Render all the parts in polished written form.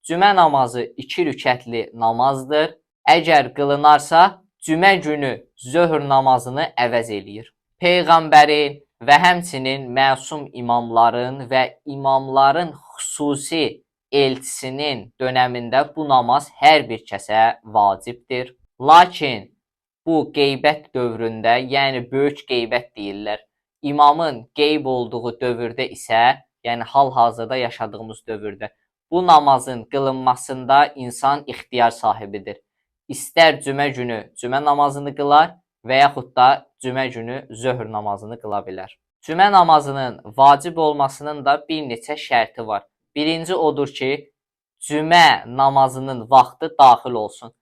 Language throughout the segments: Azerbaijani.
Cümə namazı 2 rükətli namazdır. Əgər qılınarsa, cümə günü zöhr namazını əvəz eləyir. Peyğəmbərin və həmçinin məsum imamların və imamların xüsusi elçisinin dönəmində bu namaz hər bir kəsə vacibdir. Lakin bu qeybət dövründə, yəni böyük qeybət deyirlər, imamın qeyb olduğu dövrdə isə, yəni hal-hazırda yaşadığımız dövrdə bu namazın qılınmasında insan ixtiyar sahibidir. İstər cümə günü cümə namazını qılar və yaxud da cümə günü zöhr namazını qıla bilər. Cümə namazının vacib olmasının da bir neçə şərti var. Birinci odur ki, cümə namazının vaxtı daxil olsun.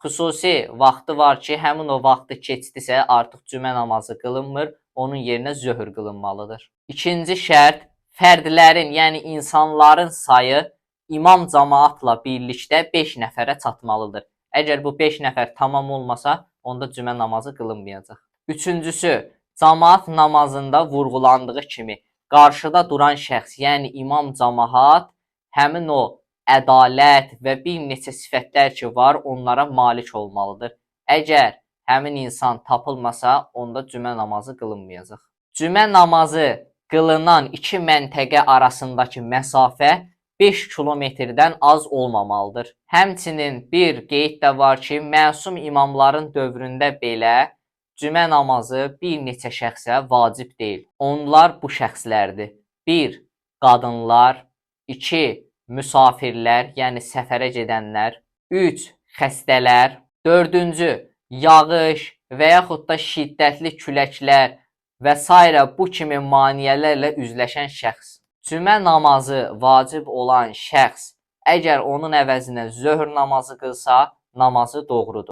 Xüsusi vaxtı var ki, həmin o vaxtı keçdisə artıq cümə namazı qılınmır, onun yerinə zöhr qılınmalıdır. İkinci şərt, fərdlərin, yəni insanların sayı imam cəmaatla birlikdə 5 nəfərə çatmalıdır. Əgər bu 5 nəfər tamam olmasa, onda cümə namazı qılınmayacaq. Üçüncüsü, cəmaat namazında vurğulandığı kimi, qarşıda duran şəxs, yəni imam cəmaat, həmin o ədalət və bir neçə sifətlər ki var, onlara malik olmalıdır. Əgər həmin insan tapılmasa, onda cümə namazı qılınmayacaq. Cümə namazı qılınan iki məntəqə arasındakı məsafə 5 kilometrdən az olmamalıdır. Həmçinin bir qeyd də var ki, məsum imamların dövründə belə cümə namazı bir neçə şəxsə vacib deyil. Onlar bu şəxslərdir. 1. Qadınlar, 2. Müsafirlər, yəni səfərə gedənlər, 3. Xəstələr, 4. Yağış və yaxud da şiddətli küləklər və s. bu kimi maneələrlə üzləşən şəxs. Cümə namazı vacib olan şəxs, əgər onun əvəzinə zöhr namazı qılsa, namazı doğrudur.